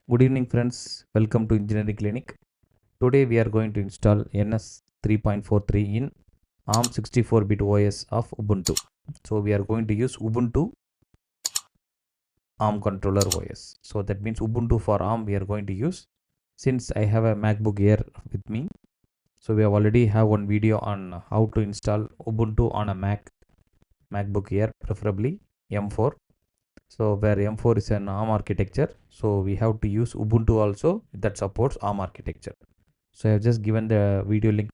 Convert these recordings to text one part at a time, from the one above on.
Good evening friends, welcome to Engineering Clinic. Today we are going to install NS 3.43 in ARM 64-bit OS of Ubuntu. So we are going to use Ubuntu ARM controller OS. So that means Ubuntu for ARM we are going to use. Since I have a MacBook Air with me, so we have already have one video on how to install Ubuntu on a MacBook Air, preferably M4. So where M4 is an ARM architecture, so we have to use Ubuntu also that supports ARM architecture. So I have just given the video link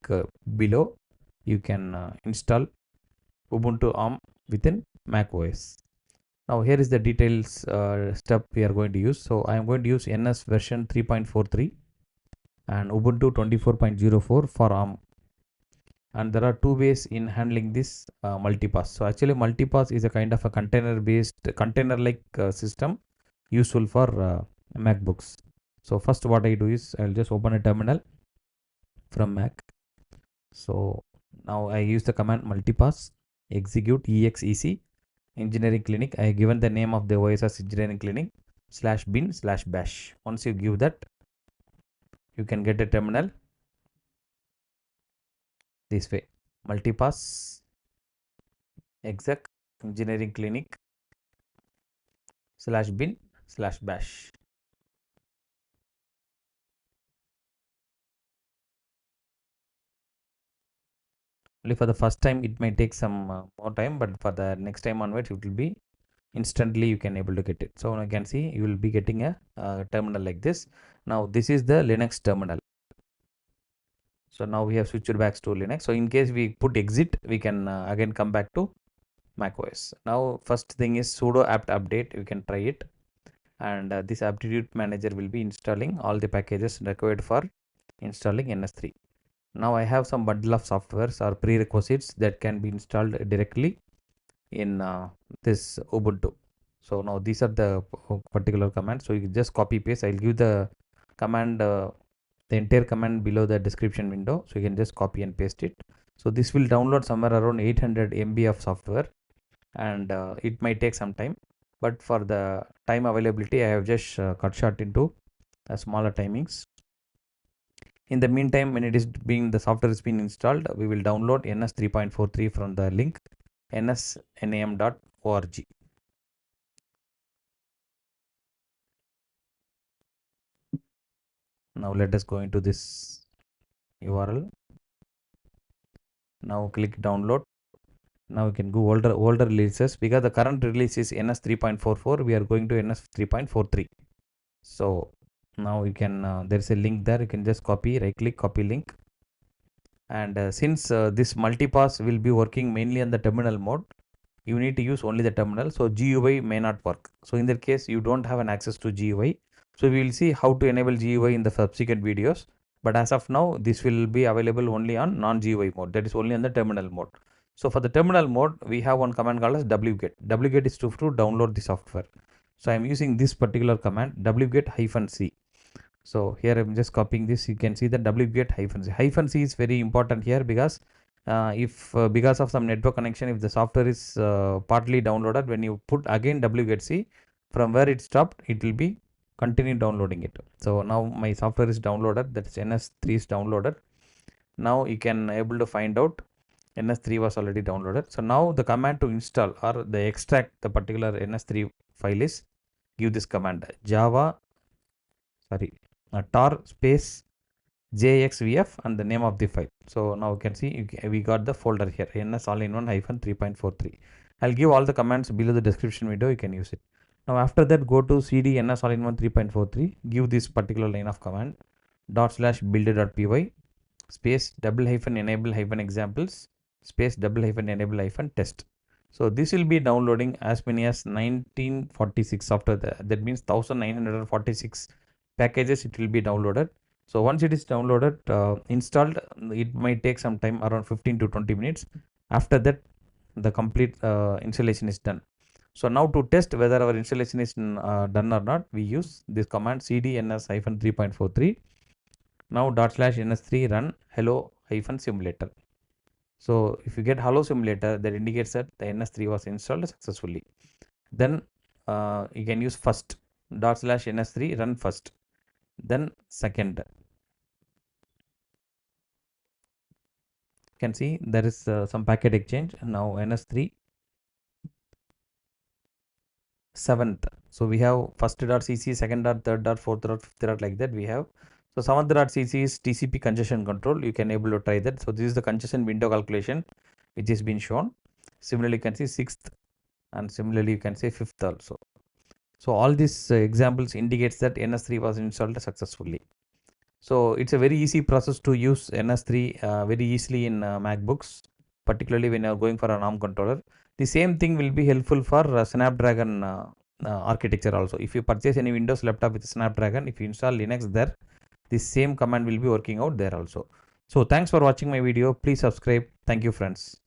below. You can install Ubuntu ARM within Mac OS. Now here is the details step we are going to use. So I am going to use NS version 3.43 and Ubuntu 24.04 for ARM. And there are two ways in handling this multipass. So actually multipass is a kind of a container-like system useful for MacBooks. So first what I do is I'll just open a terminal from Mac. So now I use the command multipass, execute exec engineering clinic. I have given the name of the OS as engineering clinic /bin/bash. Once you give that, you can get a terminal this way: multipass exec engineering clinic /bin/bash. Only for the first time it may take some more time, but for the next time onwards it will be instantly you can able to get it. So you can see you will be getting a terminal like this. Now this is the Linux terminal. So now we have switched back to Linux. So in case we put exit, we can again come back to macOS. Now first thing is sudo apt update. You can try it, and this aptitude manager will be installing all the packages required for installing NS3. Now I have some bundle of softwares or prerequisites that can be installed directly in this Ubuntu. So now these are the particular commands. So you just copy paste. I'll give the command, the entire command below the description window. So you can just copy and paste it. So this will download somewhere around 800 MB of software, and it might take some time. But for the time availability, I have just cut short into smaller timings. In the meantime, when the software is being installed, we will download NS 3.43 from the link nsnam.org. Now let us go into this URL. Now click download. Now we can go older releases, because the current release is NS 3.44. We are going to NS 3.43. So now you can there is a link there. You can just copy, right click, copy link. And since this multipass will be working mainly on the terminal mode, you need to use only the terminal. So GUI may not work. So in that case, you don't have an access to GUI. So we will see how to enable GUI in the subsequent videos. But as of now, this will be available only on non-GUI mode. That is only on the terminal mode. So for the terminal mode, we have one command called as wget. Wget is to download the software. So I am using this particular command, wget-c. So here I'm just copying this. You can see the wget-c. -c is very important here, because if because of some network connection, if the software is partly downloaded, when you put again wget-c, from where it stopped, it will be continue downloading it. So now my software is downloaded, that is NS3 is downloaded. Now you can able to find out NS3 was already downloaded. So now the command to install or the extract the particular NS3 file is give this command tar space jxvf and the name of the file. So now you can see we got the folder here, ns all-in-one -3.43. I'll give all the commands below the description window. You can use it. Now after that, go to cd ns all-in-one 3.43. Give this particular line of command /builder.py space --enable-examples space --enable-test. So this will be downloading as many as 1946 software. That means 1946 packages it will be downloaded. So once it is downloaded, installed, it might take some time, around 15 to 20 minutes. After that, the complete installation is done. So now to test whether our installation is done or not, we use this command cd ns-3.43. Now /ns3 run hello-simulator. So if you get hello simulator, that indicates that the NS3 was installed successfully. Then you can use first /ns3 run first. then second. You can see there is some packet exchange. Now NS3 seventh. So we have first dot CC, second dot, third dot, fourth dot, fifth dot, like that we have. So seventh dot CC is TCP congestion control. You can able to try that. So this is the congestion window calculation which is been shown. Similarly, you can see sixth, and similarly you can say fifth also. So all these examples indicates that NS3 was installed successfully. So it's a very easy process to use NS3 very easily in MacBooks, particularly when you are going for an ARM controller. The same thing will be helpful for Snapdragon architecture also. If you purchase any Windows laptop with Snapdragon, if you install Linux there, the same command will be working out there also. So thanks for watching my video. Please subscribe. Thank you, friends.